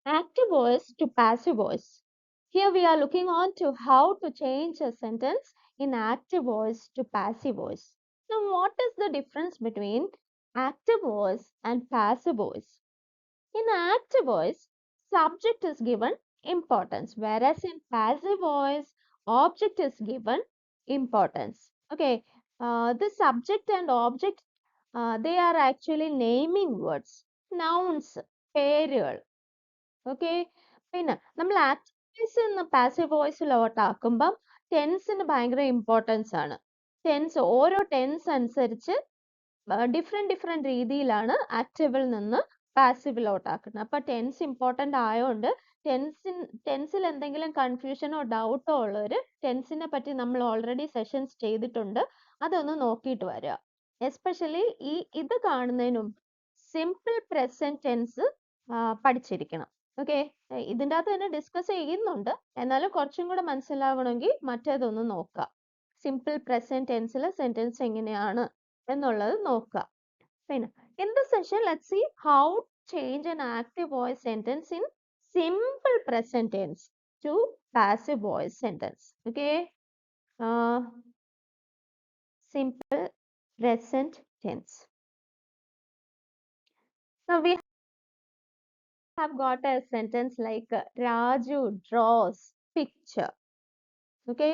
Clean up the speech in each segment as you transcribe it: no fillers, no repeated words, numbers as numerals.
active voice to passive voice. Here we are looking on to how to change a sentence in active voice to passive voice. Now, what is the difference between active voice and passive voice? In active voice, subject is given importance, whereas in passive voice, object is given importance. Okay, the subject and object, they are actually naming words, nouns, പേരുകൾ. Okay, പിന്നെ നമ്മൾ active voice എന്ന് passive വോയിസിലോട്ടാക്കുമ്പം ടെൻസിന് ഭയങ്കര importance ആണ്. Tense, ഓരോ tense അനുസരിച്ച് different രീതിയിലാണ് ആക്റ്റീവിൽ നിന്ന് പാസീവിലോട്ടാക്കുന്നത്. അപ്പൊ ടെൻസ് ഇമ്പോർട്ടന്റ് ആയതുകൊണ്ട് ടെൻസിൽ എന്തെങ്കിലും കൺഫ്യൂഷനോ ഡൗട്ടോ ഉള്ളവർ ടെൻസിനെ പറ്റി നമ്മൾ ഓൾറെഡി സെഷൻസ് ചെയ്തിട്ടുണ്ട്, അതൊന്ന് നോക്കിയിട്ട് വരിക. എസ്പെഷ്യലി ഇത് കാണുന്നതിനും സിമ്പിൾ പ്രസന്റ് ടെൻസ് പഠിച്ചിരിക്കണം. ഓക്കെ, ഇതിൻ്റെ അകത്ത് തന്നെ ഡിസ്കസ് ചെയ്യുന്നുണ്ട്, എന്നാലും കുറച്ചും കൂടെ മനസ്സിലാവണമെങ്കിൽ മറ്റേതൊന്ന് നോക്കുക. സിമ്പിൾ പ്രസന്റ് ടെൻസിൽ സെന്റൻസ് എങ്ങനെയാണ് എന്നുള്ളത് നോക്കുക. പിന്നെ in this session, let's see how to change an active voice sentence in simple present tense to passive voice sentence. Okay, simple present tense. Now we have got a sentence like Raju draws picture. Okay,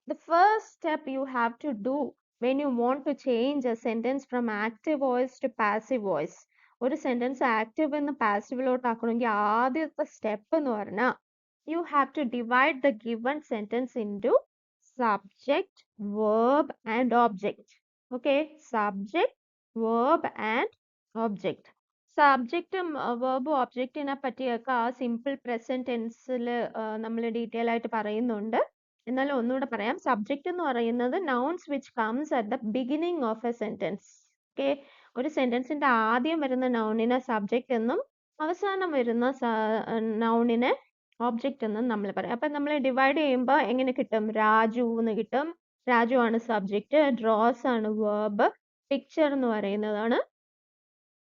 the first step you have to do when you want to change a sentence from active voice to passive voice, ഒരു sentence active എന്ന് പാസീവിലോട്ട് ആക്കണമെങ്കിൽ ആദ്യത്തെ step എന്ന് പറഞ്ഞാൽ you have to divide the given sentence into subject, verb and object. Okay, subject, verb and object. സബ്ജക്റ്റും വേർബും ഒബ്ജക്റ്റിനെ പറ്റിയൊക്കെ ആ simple present ടെൻസിൽ നമ്മൾ detail ആയിട്ട് പറയുന്നുണ്ട്. എന്നാലും ഒന്നുകൂടെ പറയാം. സബ്ജക്റ്റ് എന്ന് പറയുന്നത് nouns which comes at the beginning of A sentence. Okay, ഒരു സെന്റൻസിന്റെ ആദ്യം വരുന്ന നൗണിനെ സബ്ജക്റ്റ് എന്നും അവസാനം വരുന്ന നൗണിനെ ഒബ്ജക്റ്റ് എന്നും നമ്മൾ പറയാം. അപ്പൊ നമ്മൾ ഡിവൈഡ് ചെയ്യുമ്പോൾ എങ്ങനെ കിട്ടും? രാജു എന്ന് കിട്ടും. രാജു ആണ് സബ്ജക്റ്റ്, ഡ്രോസ് ആണ് വേർബ്, പിക്ചർ എന്ന് പറയുന്നതാണ്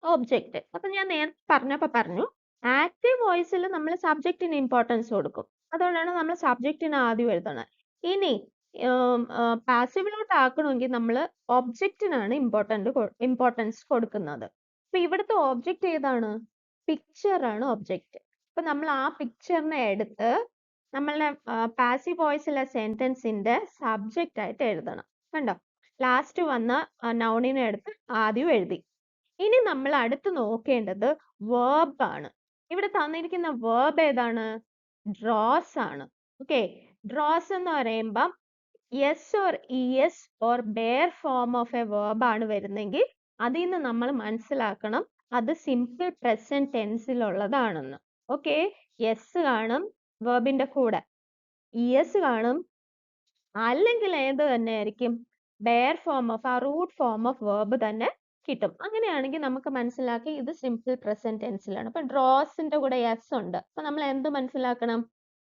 ഒബ്ജക്റ്റ്. അപ്പൊ ഞാൻ നേരത്തെ പറഞ്ഞു ആക്റ്റീവ് വോയിസിൽ നമ്മൾ സബ്ജക്റ്റിന് ഇമ്പോർട്ടൻസ് കൊടുക്കും, അതുകൊണ്ടാണ് നമ്മൾ സബ്ജക്റ്റിന് ആദ്യം എഴുതുന്നത്. ഇനി പാസീവിലോട്ട് ആക്കണമെങ്കിൽ നമ്മൾ ഒബ്ജക്റ്റിനാണ് ഇമ്പോർട്ടൻസ് കൊടുക്കുന്നത്. അപ്പൊ ഇവിടുത്തെ ഒബ്ജക്റ്റ് ഏതാണ്? പിക്ചർ ആണ് ഒബ്ജക്റ്റ്. അപ്പൊ നമ്മൾ ആ പിക്ചറിനെ എടുത്ത് നമ്മളുടെ പാസീവ് വോയിസിലെ സെന്റൻസിന്റെ സബ്ജക്റ്റ് ആയിട്ട് എഴുതണം. കണ്ടോ, ലാസ്റ്റ് വന്ന നൗണിനെ എടുത്ത് ആദ്യം എഴുതി. ഇനി നമ്മൾ അടുത്ത് നോക്കേണ്ടത് വേർബ് ആണ്. ഇവിടെ തന്നിരിക്കുന്ന വേർബ് ഏതാണ്? ഡ്രോസ് ആണ്. ഓക്കെ, ഡ്രോസ് എന്ന് പറയുമ്പം s or es or bare form of a verb ആണ് വരുന്നെങ്കിൽ അതിൽ നിന്ന് നമ്മൾ മനസ്സിലാക്കണം അത് സിമ്പിൾ പ്രസന്റ് ടെൻസിലുള്ളതാണെന്ന്. ഓക്കെ, യെസ് കാണും വേർബിന്റെ കൂടെ, ഇഎസ് കാണും, അല്ലെങ്കിൽ ഏത് തന്നെ ആയിരിക്കും? ബെയർ ഫോം ഓഫ്, ആ റൂട്ട് ഫോം ഓഫ് വേർബ് തന്നെ കിട്ടും. അങ്ങനെയാണെങ്കിൽ നമുക്ക് മനസ്സിലാക്കി ഇത് സിമ്പിൾ പ്രസന്റ് ടെൻസിലാണ്. അപ്പൊ ഡ്രോസിന്റെ കൂടെ യെസ് ഉണ്ട്. അപ്പൊ നമ്മൾ എന്ത് മനസ്സിലാക്കണം?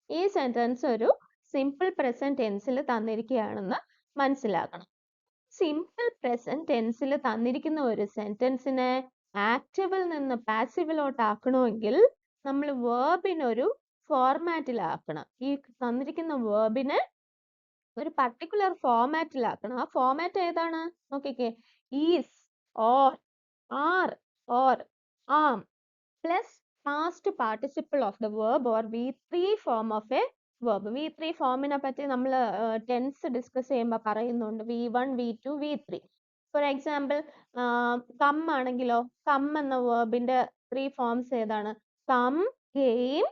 ഈ സെന്റൻസ് ഒരു സിമ്പിൾ പ്രസന്റ് ടെൻസിൽ തന്നിരിക്കുകയാണെന്ന് മനസ്സിലാക്കണം. സിമ്പിൾ പ്രസന്റ് ടെൻസിൽ തന്നിരിക്കുന്ന ഒരു സെന്റൻസിനെ ആക്റ്റീവിൽ നിന്ന് പാസീവിലോട്ട് ആക്കണമെങ്കിൽ നമ്മൾ വേർബിനൊരു ഫോർമാറ്റിലാക്കണം. ഈ തന്നിരിക്കുന്ന വേർബിനെ ഒരു പർട്ടിക്കുലർ ഫോർമാറ്റിലാക്കണം. ആ ഫോർമാറ്റ് ഏതാണ്? നോക്കിക്കേ, is, or, are, or, am plus past participle of the verb or V3 form of a verb. V3 ഫോമിനെ പറ്റി നമ്മൾ ടെൻസ് ഡിസ്കസ് ചെയ്യുമ്പോൾ പറയുന്നുണ്ട്, V1, V2, V3. For example, come ആണെങ്കിലോ, കം എന്ന വേർബിന്റെ 3 ഫോംസ് ഏതാണ്? കം, കെയിം,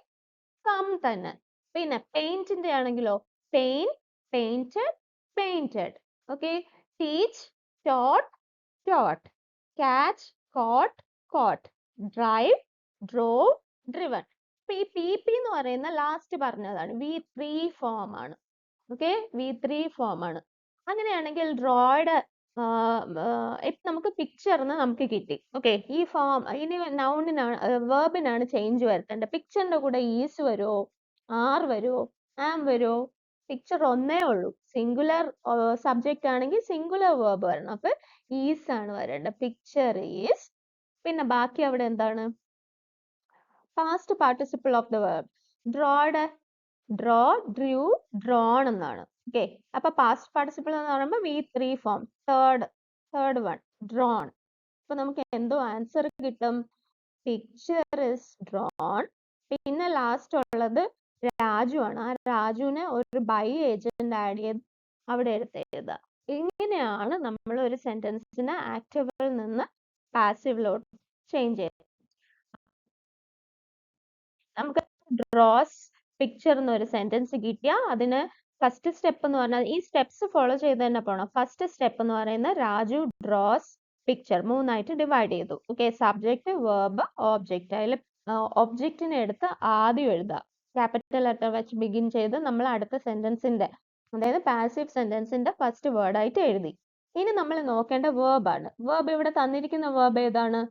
കം തന്നെ. പിന്നെ പെയിന്റിന്റെ ആണെങ്കിലോ, paint, painted, painted. Okay, teach, taught, taught, catch, caught, caught, drive, drove, driven. അപ്പൊ ഈ PP എന്ന് പറയുന്ന ലാസ്റ്റ് പറഞ്ഞതാണ്, V3 ഫോം ആണ്. ഓക്കെ, V3 ഫോം ആണ്. അങ്ങനെയാണെങ്കിൽ ഡ്രോയുടെ ഇപ്പൊ നമുക്ക് പിക്ചറിന് നമുക്ക് കിട്ടി. ഓക്കെ, ഈ ഫോം ഇനി നൗണിനാണ്, വേർബിനാണ് ചേഞ്ച് വരുത്തേണ്ടത്. പിക്ചറിന്റെ കൂടെ ഈസ് വരുമോ, ആർ വരുമോ, ആം വരുമോ? പിക്ചർ ഒന്നേ ഉള്ളൂ. സിംഗുലർ സബ്ജക്റ്റ് ആണെങ്കിൽ സിംഗുലർ വേർബ് വരണം. അപ്പൊ ഈസ് ആണ് വരേണ്ടത്. Picture is. പിന്നെ ബാക്കി അവിടെ എന്താണ്? past participle of the verb. Drawed, draw, drew, drawn എന്നാണ്. Okay. അപ്പൊ past participle എന്ന് പറയുമ്പോൾ V3 form. Third one, drawn. അപ്പൊ നമുക്ക് എന്തോ ആൻസർ കിട്ടും? Picture is drawn. പിന്നെ ലാസ്റ്റ് ഉള്ളത് രാജു ആണ്. ആ രാജുവിനെ ഒരു ബൈ ഏജന്റ് ആഡ് ചെയ്ത് അവിടെ എടുത്ത് എഴുതുക. ഇങ്ങനെയാണ് നമ്മൾ ഒരു സെന്റൻസിനെ ആക്റ്റീവിൽ നിന്ന് പാസീവിലോട്ട് ചേഞ്ച് ചെയ്യുന്നത്. നമുക്ക് ഡ്രോസ് പിക്ചർ എന്നൊരു സെന്റൻസ് കിട്ടിയാൽ അതിന് ഫസ്റ്റ് സ്റ്റെപ്പ് എന്ന് പറഞ്ഞാൽ ഈ സ്റ്റെപ്സ് ഫോളോ ചെയ്ത് തന്നെ പോകണം. ഫസ്റ്റ് സ്റ്റെപ്പ് എന്ന് പറയുന്നത് രാജു ഡ്രോസ് പിക്ചർ 3ആയിട്ട് ഡിവൈഡ് ചെയ്തു. Okay, subject, verb, object. അതിൽ ഒബ്ജക്റ്റിനെ എടുത്ത് ആദ്യം എഴുതുക. ക്യാപിറ്റൽ ലെറ്റർ വെച്ച് ബിഗിൻ ചെയ്ത് നമ്മൾ അടുത്ത സെന്റൻസിന്റെ, അതായത് പാസീവ് സെന്റൻസിന്റെ ഫസ്റ്റ് വേർഡ് ആയിട്ട് എഴുതി. ഇനി നമ്മൾ നോക്കേണ്ട വേർബ് ആണ്. വേർബ് ഇവിടെ തന്നിരിക്കുന്ന വേർബ് ഏതാണ്?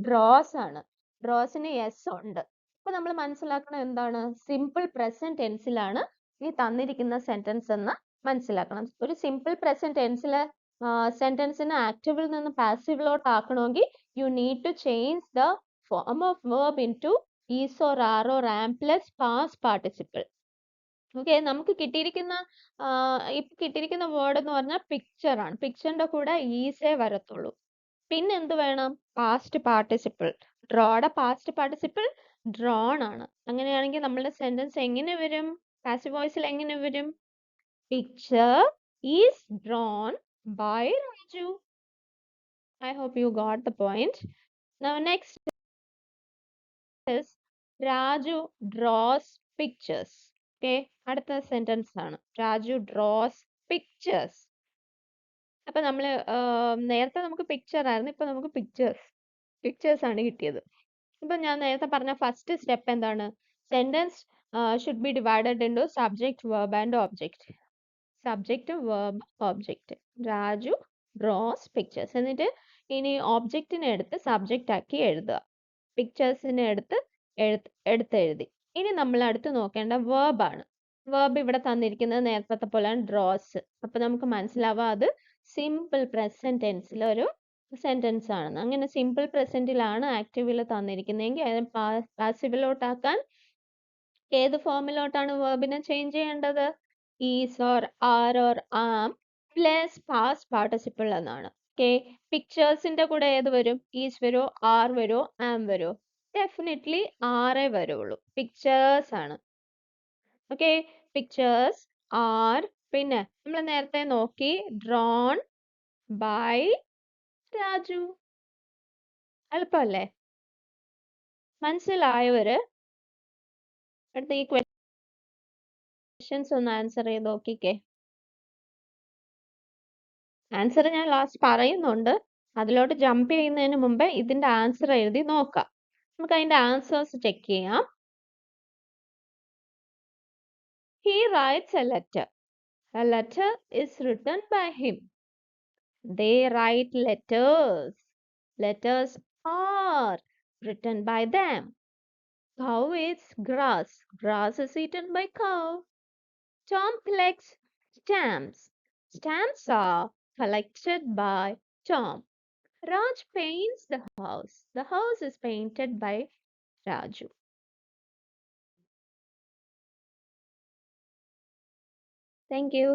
ഡ്രോസ് ആണ്. ഡ്രോസിന് യെസ് ഉണ്ട്. അപ്പൊ നമ്മൾ മനസ്സിലാക്കണം എന്താണ്? സിമ്പിൾ പ്രസന്റ് ടെൻസിലാണ് ഈ തന്നിരിക്കുന്ന സെന്റൻസ് എന്ന് മനസ്സിലാക്കണം. ഒരു സിമ്പിൾ പ്രസന്റ് ടെൻസിലെ സെന്റൻസിനെ ആക്റ്റീവിൽ നിന്ന് പാസീവിലോട്ട് ആക്കണമെങ്കിൽ you need to change the form of verb into is or are or am plus past participle. Okay, നമുക്ക് കിട്ടിയിരിക്കുന്ന വേർഡ് എന്ന് പറഞ്ഞാൽ പിക്ചർ ആണ്. പിക്ചറിന്റെ കൂടെ ഈസേ വരത്തുള്ളൂ. പിന്നെ എന്ത് വേണം? Past participle. ഡ്രോയുടെ പാസ്റ്റ് പാർട്ടിസിപ്പിൾ ഡ്രോൺ ആണ്. അങ്ങനെയാണെങ്കിൽ നമ്മളുടെ സെന്റൻസ് എങ്ങനെ വരും? പാസീവ് വോയിസിൽ എങ്ങനെ വരും? Picture is drawn by Raju. I hope you got the point. Now next is Raju draws pictures. Okay, അടുത്ത സെന്റൻസ് ആണ് രാജു ഡ്രോസ് പിക്ചേഴ്സ്. അപ്പൊ നമ്മള് നേരത്തെ നമുക്ക് പിക്ചർ ആയിരുന്നു, ഇപ്പൊ നമുക്ക് പിക്ചേഴ്സ് ആണ് കിട്ടിയത്. ഇപ്പൊ ഞാൻ നേരത്തെ പറഞ്ഞ ഫസ്റ്റ് സ്റ്റെപ്പ് എന്താണ്? Sentence should be divided into subject, verb and object. Subject, verb, object. Raju draws pictures. എന്നിട്ട് ഇനി ഒബ്ജക്റ്റിനെ എടുത്ത് സബ്ജക്റ്റ് ആക്കി എഴുതുക. പിക്ചേഴ്സിനെ എടുത്ത് എഴുതി. ഇനി നമ്മൾ അടുത്ത് നോക്കേണ്ട വേർബ് ആണ്. വേർബ് ഇവിടെ തന്നിരിക്കുന്നത് നേരത്തെ പോലെ ഡ്രോസ്. അപ്പൊ നമുക്ക് മനസ്സിലാവുക അത് സിമ്പിൾ പ്രസന്റ് ടെൻസിൽ ഒരു സെന്റൻസ് ആണെന്ന്. അങ്ങനെ സിമ്പിൾ പ്രസന്റിലാണ് ആക്റ്റീവിൽ തന്നിരിക്കുന്നതെങ്കിൽ അതിനെ പാസീവിലോട്ടാക്കാൻ ഏത് ഫോമിലോട്ടാണ് വേർബിനെ ചേഞ്ച് ചെയ്യേണ്ടത്? Is or are or am plus past participle എന്നാണ്. ഓക്കെ, പിക്ചേഴ്സിന്റെ കൂടെ ഏത് വരും? ഈസ് വരോ, ആർ വരോ, ആം വരോ? ഡെഫിനറ്റ്ലി ആറേ വരുള്ളൂ. പിക്ചേഴ്സ് ആണ്. Okay, pictures R. പിന്നെ നമ്മൾ നേരത്തെ നോക്കി ഡ്രോൺ ബൈ രാജു. എളുപ്പമല്ലേ? മനസ്സിലായവര് അടുത്ത ഈ ക്വസ്റ്റ്യൻസ് ഒന്ന് ആൻസർ ചെയ്ത് നോക്കിക്കേ. ആൻസർ ഞാൻ ലാസ്റ്റ് പറയുന്നുണ്ട്. അതിലോട്ട് ജമ്പ് ചെയ്യുന്നതിന് മുമ്പ് ഇതിന്റെ ആൻസർ എഴുതി നോക്കാം. നമുക്ക് അതിന്റെ ആൻസേഴ്സ് ചെക്ക് ചെയ്യാം. He writes a letter. A letter is written by him. They write letters. Letters are written by them. Cow eats grass. Grass is eaten by cow. Tom collects stamps. Stamps are collected by Tom. Raj paints the house. The house is painted by Raju. Thank you.